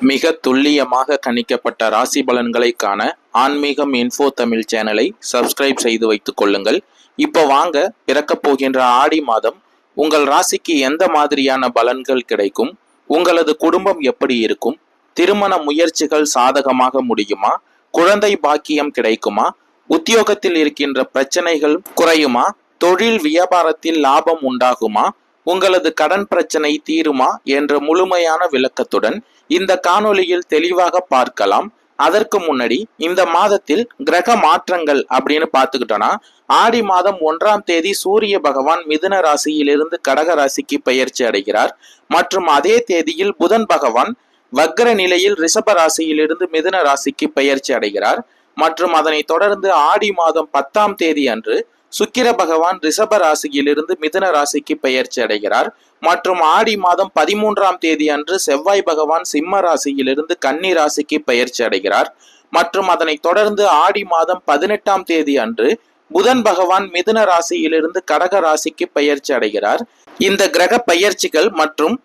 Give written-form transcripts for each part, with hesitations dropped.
மிக துல்லியமாக கணிக்கப்பட்ட ராசி பலன்களை காண ஆன்மீகம் இன்ஃபோ தமிழ் சேனலை சப்ஸ்கிரைப் செய்து வைத்துக் கொள்ளுங்கள். இப்போ வாங்க, பிறக்கப் போகின்ற ஆடி மாதம் உங்கள் ராசிக்கு எந்த மாதிரியான பலன்கள் கிடைக்கும், உங்களது குடும்பம் எப்படி இருக்கும், திருமண முயற்சிகள் சாதகமாக முடியுமா, குழந்தை பாக்கியம் கிடைக்குமா, உத்தியோகத்தில் இருக்கின்ற பிரச்சனைகள் குறையுமா, தொழில் வியாபாரத்தில் லாபம் உண்டாகுமா, உங்களது கடன் பிரச்சனை தீருமா என்ற முழுமையான விளக்கத்துடன் இந்த காணொளியில் தெளிவாக பார்க்கலாம். அதற்கு முன்னாடி இந்த மாதத்தில் கிரக மாற்றங்கள் அப்படின்னு பார்த்துக்கிட்டோம்னா, ஆடி மாதம் 1ஆம் தேதி சூரிய பகவான் மிதுன ராசியிலிருந்து கடக ராசிக்கு பெயர்ச்சி அடைகிறார். மற்றும் அதே தேதியில் புதன் பகவான் வக்ர நிலையில் ரிஷப ராசியிலிருந்து மிதுன ராசிக்கு பெயர்ச்சி அடைகிறார். மற்றும் அதனை தொடர்ந்து ஆடி மாதம் 10ஆம் தேதி அன்று சுக்கிர பகவான் ரிஷப ராசியிலிருந்து மிதுன ராசிக்கு பெயர்ச்சி அடைகிறார். மற்றும் ஆடி மாதம் 13ஆம் தேதி அன்று செவ்வாய் பகவான் சிம்ம ராசியிலிருந்து கன்னி ராசிக்கு பெயர்ச்சி அடைகிறார். மற்றும் அதனை தொடர்ந்து ஆடி மாதம் 18ஆம் தேதி அன்று புதன் பகவான் மிதுன ராசியிலிருந்து கடக ராசிக்கு பெயர்ச்சி அடைகிறார். இந்த கிரக பெயர்ச்சிகள் மற்றும்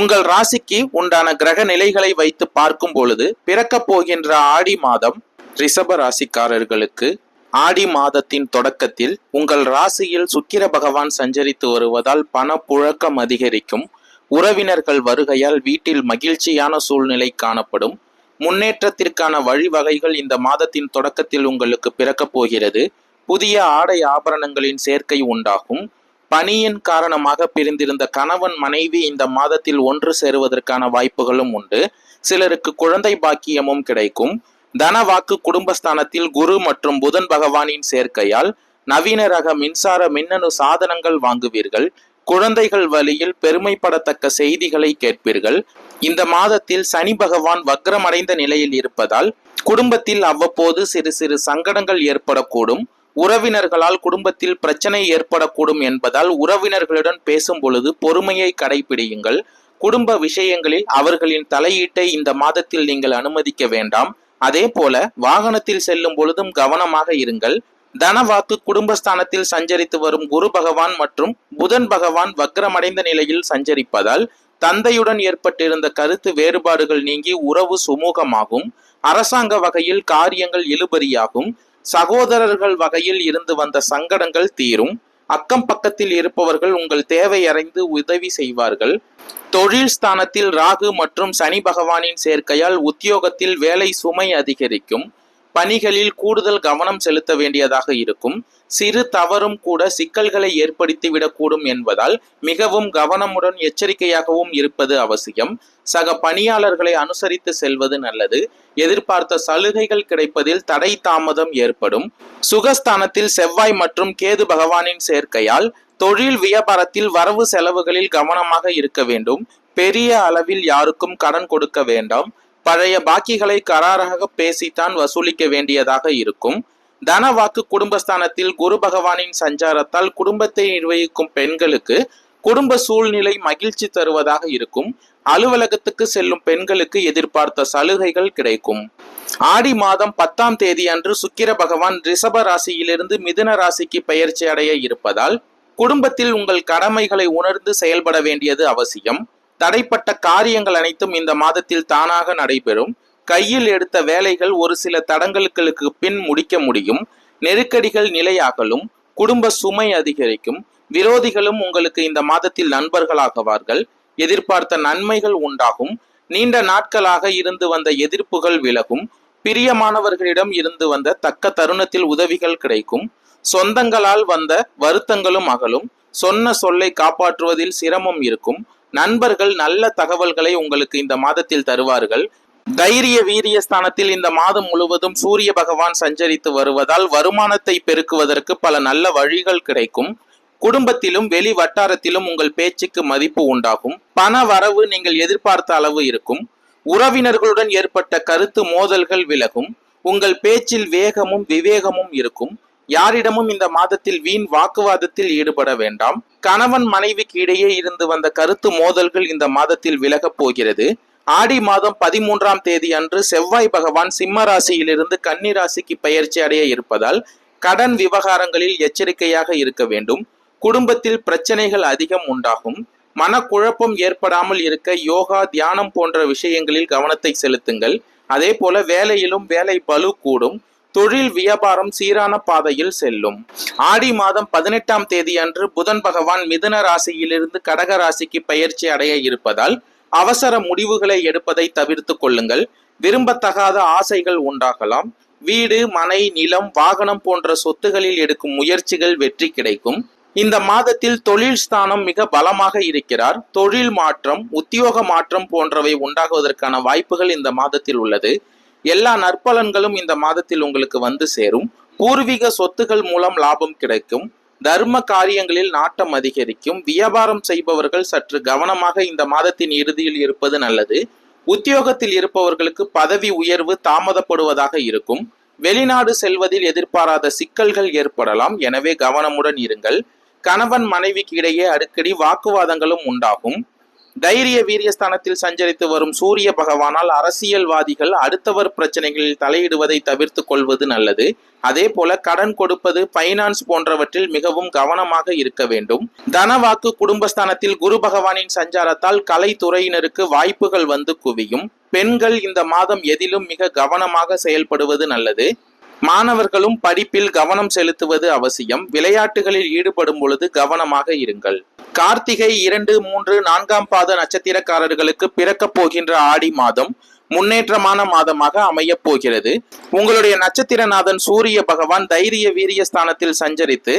உங்கள் ராசிக்கு உண்டான கிரக நிலைகளை வைத்து பார்க்கும் பொழுது, பிறக்க போகின்ற ஆடி மாதம் ரிஷப ராசிக்காரர்களுக்கு ஆடி மாதத்தின் தொடக்கத்தில் உங்கள் ராசியில் சுக்கிர பகவான் சஞ்சரித்து வருவதால் பண புழக்கம் அதிகரிக்கும். உறவினர்கள் வருகையால் வீட்டில் மகிழ்ச்சியான சூழ்நிலை காணப்படும். முன்னேற்றத்திற்கான வழிவகைகள் இந்த மாதத்தின் தொடக்கத்தில் உங்களுக்கு பிறக்கப் போகிறது. புதிய ஆடை ஆபரணங்களின் சேர்க்கை உண்டாகும். பணியின் காரணமாக பிரிந்திருந்த கணவன் மனைவி இந்த மாதத்தில் ஒன்று சேருவதற்கான வாய்ப்புகளும் உண்டு. சிலருக்கு குழந்தை பாக்கியமும் கிடைக்கும். தனவாக்கு குடும்பஸ்தானத்தில் குரு மற்றும் புதன் பகவானின் சேர்க்கையால் நவீன ரக மின்சார மின்னணு சாதனங்கள் வாங்குவீர்கள். குழந்தைகள் வழியில் பெருமைப்படத்தக்க செய்திகளை கேட்பீர்கள். இந்த மாதத்தில் சனி பகவான் வக்ரமடைந்த நிலையில் இருப்பதால் குடும்பத்தில் அவ்வப்போது சிறு சிறு சங்கடங்கள் ஏற்படக்கூடும். உறவினர்களால் குடும்பத்தில் பிரச்சனை ஏற்படக்கூடும் என்பதால் உறவினர்களுடன் பேசும் பொழுது பொறுமையை கடைபிடியுங்கள். குடும்ப விஷயங்களில் அவர்களின் தலையீட்டை இந்த மாதத்தில் நீங்கள் அனுமதிக்க வேண்டாம். அதே போல வாகனத்தில் செல்லும் பொழுதும் கவனமாக இருங்கள். தனவாக்கு குடும்பஸ்தானத்தில் சஞ்சரித்து வரும் குரு பகவான் மற்றும் புதன் பகவான் வக்ரமடைந்த நிலையில் சஞ்சரிப்பதால் தந்தையுடன் ஏற்பட்டிருந்த கருத்து வேறுபாடுகள் நீங்கி உறவு சுமூகமாகும். அரசாங்க வகையில் காரியங்கள் இழுபறியாகும். சகோதரர்கள் வகையில் இருந்து வந்த சங்கடங்கள் தீரும். அக்கம் பக்கத்தில் இருப்பவர்கள் உங்கள் தேவை அறிந்து உதவி செய்வார்கள். தொழில் ஸ்தானத்தில் ராகு மற்றும் சனி பகவானின் சேர்க்கையால் உத்தியோகத்தில் வேலை சுமை அதிகரிக்கும். பணிகளில் கூடுதல் கவனம் செலுத்த வேண்டியதாக இருக்கும். சிறு தவறும் கூட சிக்கல்களை ஏற்படுத்திவிடக்கூடும் என்பதால் மிகவும் கவனமுடன் எச்சரிக்கையாகவும் இருப்பது அவசியம். சக பணியாளர்களை அனுசரித்து செல்வது நல்லது. எதிர்பார்த்த சலுகைகள் கிடைப்பதில் தடை தாமதம் ஏற்படும். சுகஸ்தானத்தில் செவ்வாய் மற்றும் கேது பகவானின் சேர்க்கையால் தொழில் வியாபாரத்தில் வரவு செலவுகளில் கவனமாக இருக்க வேண்டும். பெரிய அளவில் யாருக்கும் கடன் கொடுக்க வேண்டாம். பழைய பாக்கிகளை கராராக பேசித்தான் வசூலிக்க வேண்டியதாக இருக்கும். தனவாக்கு குடும்பஸ்தானத்தில் குரு பகவானின் சஞ்சாரத்தால் குடும்பத்தை நிர்வகிக்கும் பெண்களுக்கு குடும்ப சூழ்நிலை மகிழ்ச்சி தருவதாக இருக்கும். அலுவலகத்துக்கு செல்லும் பெண்களுக்கு எதிர்பார்த்த சலுகைகள் கிடைக்கும். ஆடி மாதம் 10ஆம் தேதி அன்று சுக்கிர பகவான் ரிஷப ராசியிலிருந்து மிதுன ராசிக்கு பெயர்ச்சி அடைய இருப்பதால் குடும்பத்தில் உங்கள் கடமைகளை உணர்ந்து செயல்பட வேண்டியது அவசியம். தடைப்பட்ட காரியங்கள் அனைத்தும் இந்த மாதத்தில் தானாக நடைபெறும். கையில் எடுத்த வேலைகள் ஒரு சில தடங்களுக்கு பின் முடிக்க முடியும். நெருக்கடிகள் நிலையாகலும் குடும்ப சுமை அதிகரிக்கும். விரோதிகளும் உங்களுக்கு இந்த மாதத்தில் நண்பர்களாகவார்கள். எதிர்பார்த்த நன்மைகள் உண்டாகும். நீண்ட நாட்களாக இருந்து வந்த எதிர்ப்புகள் விலகும். பிரியமானவர்களிடம் இருந்து வந்த தக்க தருணத்தில் உதவிகள் கிடைக்கும். சொந்தங்களால் வந்த வருத்தங்களும் அகலும். சொன்ன சொல்லை காப்பாற்றுவதில் சிரமம் இருக்கும். நண்பர்கள் நல்ல தகவல்களை உங்களுக்கு இந்த மாதத்தில் தருவார்கள். தைரிய வீரிய ஸ்தானத்தில் இந்த மாதம் முழுவதும் சூரிய பகவான் சஞ்சரித்து வருவதால் வருமானத்தை பெருக்குவதற்கு பல நல்ல வழிகள் கிடைக்கும். குடும்பத்திலும் வெளி வட்டாரத்திலும் உங்கள் பேச்சுக்கு மதிப்பு உண்டாகும். பண வரவு நீங்கள் எதிர்பார்த்த அளவு இருக்கும். உறவினர்களுடன் ஏற்பட்ட கருத்து மோதல்கள் விலகும். உங்கள் பேச்சில் வேகமும் விவேகமும் இருக்கும். யாரிடமும் இந்த மாதத்தில் வீண் வாக்குவாதத்தில் ஈடுபட வேண்டாம். கணவன் மனைவிக்கு இடையே இருந்து வந்த கருத்து மோதல்கள் இந்த மாதத்தில் விலகப் போகிறது. ஆடி மாதம் 13ஆம் தேதி அன்று செவ்வாய் பகவான் சிம்ம ராசியிலிருந்து கன்னி ராசிக்கு பெயர்ச்சி அடைய இருப்பதால் கடன் விவகாரங்களில் எச்சரிக்கையாக இருக்க வேண்டும். குடும்பத்தில் பிரச்சனைகள் அதிகம் உண்டாகும். மனக்குழப்பம் ஏற்படாமல் இருக்க யோகா, தியானம் போன்ற விஷயங்களில் கவனத்தை செலுத்துங்கள். அதே போல வேலையிலும் வேலை பளு கூடும். தொழில் வியாபாரம் சீரான பாதையில் செல்லும். ஆடி மாதம் 18ஆம் தேதி அன்று புதன் பகவான் மிதுன ராசியிலிருந்து கடக ராசிக்கு பெயர்ச்சி அடைய இருப்பதால் அவசர முடிவுகளை எடுப்பதை தவிர்த்து கொள்ளுங்கள். விரும்பத்தகாத ஆசைகள் உண்டாகலாம். வீடு, மனை, நிலம், வாகனம் போன்ற சொத்துகளில் எடுக்கும் முயற்சிகள் வெற்றி கிடைக்கும். இந்த மாதத்தில் தொழில் ஸ்தானம் மிக பலமாக இருக்கிறார். தொழில் மாற்றம், உத்தியோக மாற்றம் போன்றவை உண்டாகுவதற்கான வாய்ப்புகள் இந்த மாதத்தில் உள்ளது. எல்லா நற்பலன்களும் இந்த மாதத்தில் உங்களுக்கு வந்து சேரும். பூர்வீக சொத்துகள் மூலம் லாபம் கிடைக்கும். தர்ம காரியங்களில் நாட்டம் அதிகரிக்கும். வியாபாரம் செய்பவர்கள் சற்று கவனமாக இந்த மாதத்தின் இறுதியில் இருப்பது நல்லது. உத்தியோகத்தில் இருப்பவர்களுக்கு பதவி உயர்வு தாமதப்படுவதாக இருக்கும். வெளிநாடு செல்வதில் எதிர்பாராத சிக்கல்கள் ஏற்படலாம். எனவே கவனமுடன் இருங்கள். கணவன் மனைவிக்கு இடையே அடிக்கடி வாக்குவாதங்களும் உண்டாகும். தைரிய வீரியஸ்தானத்தில் சஞ்சரித்து வரும் சூரிய பகவானால் அரசியல்வாதிகள் அடுத்தவர் பிரச்சனைகளில் தலையிடுவதை தவிர்த்து கொள்வது நல்லது. அதே போல கடன் கொடுப்பது, பைனான்ஸ் போன்றவற்றில் மிகவும் கவனமாக இருக்க வேண்டும். தனவாக்கு குடும்பஸ்தானத்தில் குரு பகவானின் சஞ்சாரத்தால் கலைத்துறையினருக்கு வாய்ப்புகள் வந்து குவியும். பெண்கள் இந்த மாதம் எதிலும் மிக கவனமாக செயல்படுவது நல்லது. மாணவர்களும் படிப்பில் கவனம் செலுத்துவது அவசியம். விளையாட்டுகளில் ஈடுபடும் பொழுது கவனமாக இருங்கள். கார்த்திகை 2, 3, 4ஆம் பாத நட்சத்திரக்காரர்களுக்கு பிறக்க போகின்ற ஆடி மாதம் முன்னேற்றமான மாதமாக அமைய போகிறது. உங்களுடைய நட்சத்திரநாதன் சூரிய பகவான் தைரிய வீரிய ஸ்தானத்தில் சஞ்சரித்து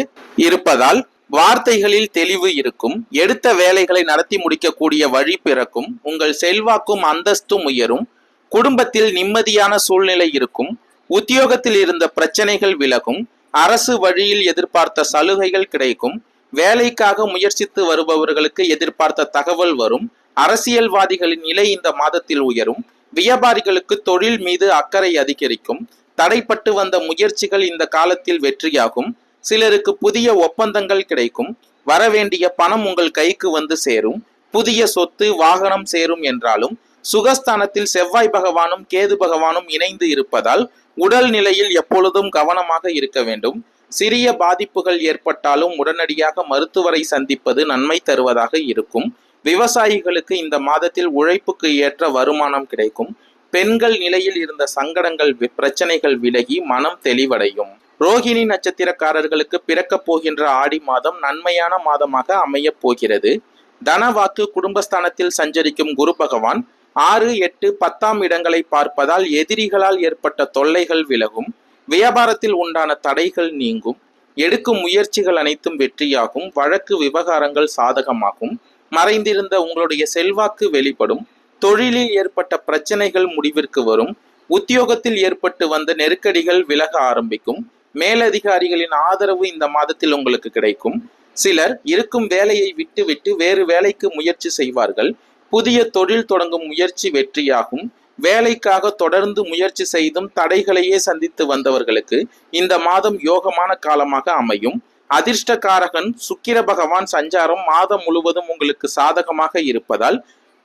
இருப்பதால் வார்த்தைகளில் தெளிவு இருக்கும். எடுத்த வேலைகளை நடத்தி முடிக்கக்கூடிய வழி பிறக்கும். உங்கள் செல்வாக்கும் அந்தஸ்தும் உயரும். குடும்பத்தில் நிம்மதியான சூழ்நிலை இருக்கும். உத்தியோகத்தில் இருந்த பிரச்சனைகள் விலகும். அரசு வழியில் எதிர்பார்த்த சலுகைகள் கிடைக்கும். வேலைக்காக முயற்சித்து வருபவர்களுக்கு எதிர்பார்த்த தகவல் வரும். அரசியல்வாதிகளின் நிலை இந்த மாதத்தில் உயரும். வியாபாரிகளுக்கு தொழில் மீது அக்கறை அதிகரிக்கும். தடைப்பட்டு வந்த முயற்சிகள் இந்த காலத்தில் வெற்றியாகும். சிலருக்கு புதிய ஒப்பந்தங்கள் கிடைக்கும். வரவேண்டிய பணம் உங்கள் கைக்கு வந்து சேரும். புதிய சொத்து, வாகனம் சேரும் என்றாலும் சுகஸ்தானத்தில் செவ்வாய் பகவானும் கேது பகவானும் இணைந்து இருப்பதால் உடல் நிலையில் எப்பொழுதும் கவனமாக இருக்க வேண்டும். சிறிய பாதிப்புகள் ஏற்பட்டாலும் உடனடியாக மருத்துவரை சந்திப்பது நன்மை தருவதாக இருக்கும். விவசாயிகளுக்கு இந்த மாதத்தில் உழைப்புக்கு ஏற்ற வருமானம் கிடைக்கும். பெண்கள் நிலையில் இருந்த சங்கடங்கள், பிரச்சனைகள் விலகி மனம் தெளிவடையும். ரோகிணி நட்சத்திரக்காரர்களுக்கு பிறக்க போகின்ற ஆடி மாதம் நன்மையான மாதமாக அமைய போகிறது. தனவாக்கு குடும்பஸ்தானத்தில் சஞ்சரிக்கும் குரு பகவான் 6, 8, 10ஆம் இடங்களை பார்ப்பதால் எதிரிகளால் ஏற்பட்ட தொல்லைகள் விலகும். வியாபாரத்தில் உண்டான தடைகள் நீங்கும். எடுக்கும் முயற்சிகள் அனைத்தும் வெற்றியாகும். வழக்கு விவகாரங்கள் சாதகமாகும். மறைந்திருந்த உங்களுடைய செல்வாக்கு வெளிப்படும். தொழிலில் ஏற்பட்ட பிரச்சனைகள் முடிவிற்கு வரும். உத்தியோகத்தில் ஏற்பட்டு வந்த நெருக்கடிகள் விலக ஆரம்பிக்கும். மேலதிகாரிகளின் ஆதரவு இந்த மாதத்தில் உங்களுக்கு கிடைக்கும். சிலர் இருக்கும் வேலையை விட்டுவிட்டு வேறு வேலைக்கு முயற்சி செய்வார்கள். புதிய தொழில் தொடங்கும் முயற்சி வெற்றியாகும். வேலைக்காக தொடர்ந்து முயற்சி செய்தும் தடைகளையே சந்தித்து வந்தவர்களுக்கு இந்த மாதம் யோகமான காலமாக அமையும். அதிர்ஷ்டகாரகன் சுக்கிர பகவான் சஞ்சாரம் மாதம் முழுவதும் உங்களுக்கு சாதகமாக இருப்பதால்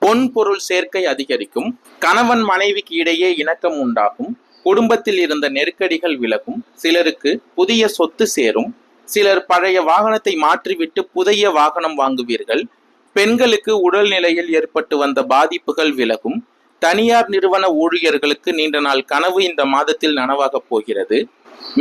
பொன் பொருள் சேர்க்கை அதிகரிக்கும். கணவன் மனைவிக்கு இடையே இணக்கம் உண்டாகும். குடும்பத்தில் இருந்த நெருக்கடிகள் விலகும். சிலருக்கு புதிய சொத்து சேரும். சிலர் பழைய வாகனத்தை மாற்றிவிட்டு புதிய வாகனம் வாங்குவீர்கள். பெண்களுக்கு உடல்நிலையில் ஏற்பட்டு வந்த பாதிப்புகள் விலகும். தனியார் நிறுவன ஊழியர்களுக்கு நீண்ட நாள் கனவு இந்த மாதத்தில் நனவாக போகிறது.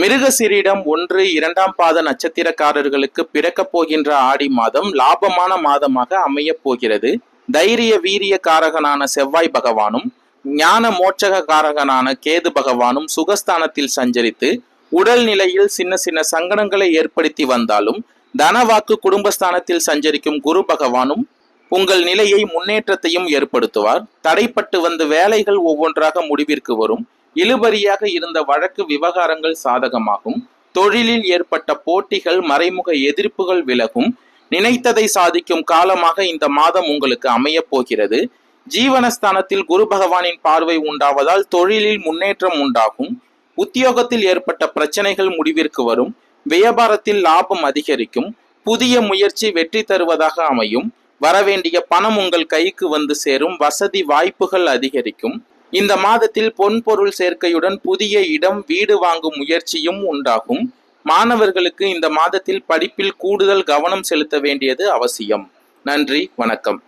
மிருகசீரிடம் 1, 2ஆம் பாத நட்சத்திரக்காரர்களுக்கு பிறக்க போகின்ற ஆடி மாதம் லாபமான மாதமாக அமைய போகிறது. தைரிய வீரிய காரகனான செவ்வாய் பகவானும் ஞான மோட்சக காரகனான கேது பகவானும் சுகஸ்தானத்தில் சஞ்சரித்து உடல் நிலையில் சின்ன சின்ன சங்கடங்களை ஏற்படுத்தி வந்தாலும் தனவாக்கு குடும்பஸ்தானத்தில் சஞ்சரிக்கும் குரு பகவானும் உங்கள் நிலையை முன்னேற்றத்தையும் ஏற்படுத்துவார். தடைப்பட்டு வந்த வேலைகள் ஒவ்வொன்றாக முடிவிற்கு வரும். இழுபறியாக இருந்த வழக்கு விவகாரங்கள் சாதகமாகும். தொழிலில் ஏற்பட்ட போட்டிகள், மறைமுக எதிர்ப்புகள் விலகும். நினைத்ததை சாதிக்கும் காலமாக இந்த மாதம் உங்களுக்கு அமைய போகிறது. ஜீவனஸ்தானத்தில் குரு பகவானின் பார்வை உண்டாவதால் தொழிலில் முன்னேற்றம் உண்டாகும். உத்தியோகத்தில் ஏற்பட்ட பிரச்சனைகள் முடிவிற்கு வரும். வியாபாரத்தில் லாபம் அதிகரிக்கும். புதிய முயற்சி வெற்றி தருவதாக அமையும். வரவேண்டிய பணம் உங்கள் கைக்கு வந்து சேரும். வசதி வாய்ப்புகள் அதிகரிக்கும். இந்த மாதத்தில் பொன் பொருள் சேர்க்கையுடன் புதிய இடம், வீடு வாங்கும் முயற்சியும் உண்டாகும். மாணவர்களுக்கு இந்த மாதத்தில் படிப்பில் கூடுதல் கவனம் செலுத்த வேண்டியது அவசியம். நன்றி, வணக்கம்.